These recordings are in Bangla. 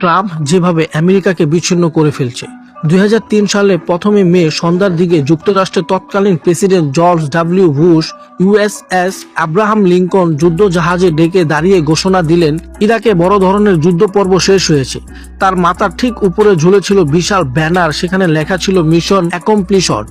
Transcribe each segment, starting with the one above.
ট্রাম্প যেভাবে আমেরিকাকে বিচ্ছিন্ন করে ফেলছে। 2003 সালে 1 মে সন্ধ্যার দিকে যুক্তরাষ্ট্রের তৎকালীন president George W Bush USS Abraham Lincoln যুদ্ধ জাহাজে ডেকে দাঁড়িয়ে ঘোষণা দিলেন ইরাকে বড় ধরনের যুদ্ধ পর্ব শেষ হয়েছে। তার মাথার ঠিক উপরে ঝুলেছিল বিশাল ব্যানার, সেখানে লেখা ছিল মিশন অ্যাকমপ্লিশড।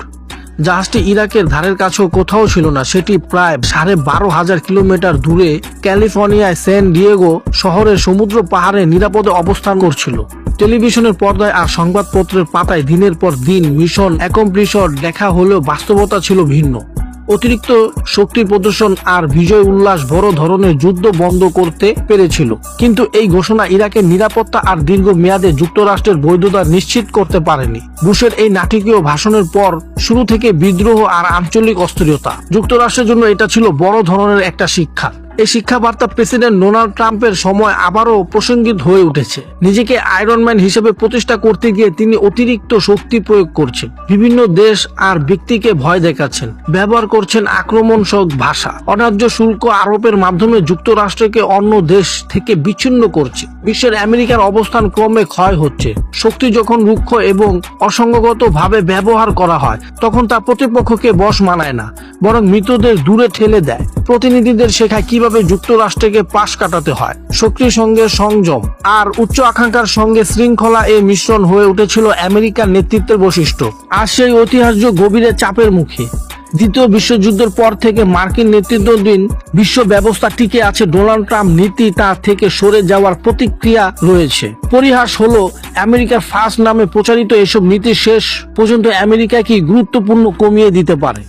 জাহাজটি ইরাকের ধারের কাছেও কোথাও ছিল না, সেটি প্রায় 12,500 কিলোমিটার দূরে ক্যালিফোর্নিয়ায় স্যান ডিয়েগো শহরের সমুদ্র পাহাড়ে নিরাপদে অবস্থান করছিল। টেলিভিশনের পর্দায় আর সংবাদপত্রের পাতায় দিনের পর দিন মিশন অ্যাকমপ্লিশড দেখা হলেও বাস্তবতা ছিল ভিন্ন। অতিরিক্ত শক্তির প্রদর্শন আর বিজয় উল্লাস বড় ধরনের যুদ্ধ বন্ধ করতে পেরেছিল, কিন্তু এই ঘোষণা ইরাকের নিরাপত্তা আর দীর্ঘ মেয়াদে যুক্তরাষ্ট্রের বৈধতা নিশ্চিত করতে পারেনি। বুশের এই নাটকীয় ভাষণের পর শুরু থেকে বিদ্রোহ আর আঞ্চলিক অস্থিরতা। যুক্তরাষ্ট্রের জন্য এটা ছিল বড় ধরনের একটা শিক্ষা। এই শিক্ষা বার্তা প্রেসিডেন্ট ডোনাল্ড ট্রাম্পের সময় আবারও প্রাসঙ্গিক হয়ে উঠেছে। নিজেকে আয়রন ম্যান হিসেবে প্রতিষ্ঠা করতে গিয়ে তিনি অতিরিক্ত শক্তি প্রয়োগ করছেন, বিভিন্ন দেশ আর ব্যক্তিকে ভয় দেখাচ্ছেন, ব্যবহার করছেন আক্রমণাত্মক ভাষা, অন্যায্য শুল্ক আরোপের মাধ্যমে যুক্তরাষ্ট্রকে অন্য দেশ থেকে বিচ্ছিন্ন করছে। বিশ্বের আমেরিকার অবস্থান ক্রমে ক্ষয় হচ্ছে। শক্তি যখন রুক্ষ এবং অসংগত ভাবে ব্যবহার করা হয় তখন তা প্রতিপক্ষকে বশ মানায় না, বরং মৃতদের দূরে ঠেলে দেয়। প্রতিনিধিদের শেখায় কিভাবে যুক্তরাষ্ট্রকে পাশ কাটাতে হয়। শক্তির সঙ্গে সংযম আর উচ্চ আকাঙ্ক্ষার সঙ্গে শৃঙ্খলা এই মিশ্রণ হয়ে উঠেছিল আমেরিকার নেতৃত্বের বৈশিষ্ট্য। আর সেই ঐতিহাসিক গভীর চাপের মুখে দ্বিতীয় বিশ্বযুদ্ধের পর থেকে মার্কিন নেতৃত্বাধীন বিশ্ব ব্যবস্থা টিকে আছে। ডোনাল্ড ট্রাম্প নীতি তা থেকে সরে যাওয়ার প্রতিক্রিয়া রয়েছে। পরিহাস হলো আমেরিকার ফার্স্ট নামে প্রচারিত এসব নীতি শেষ পর্যন্ত আমেরিকাকে গুরুত্বপূর্ণ কমিয়ে দিতে পারে।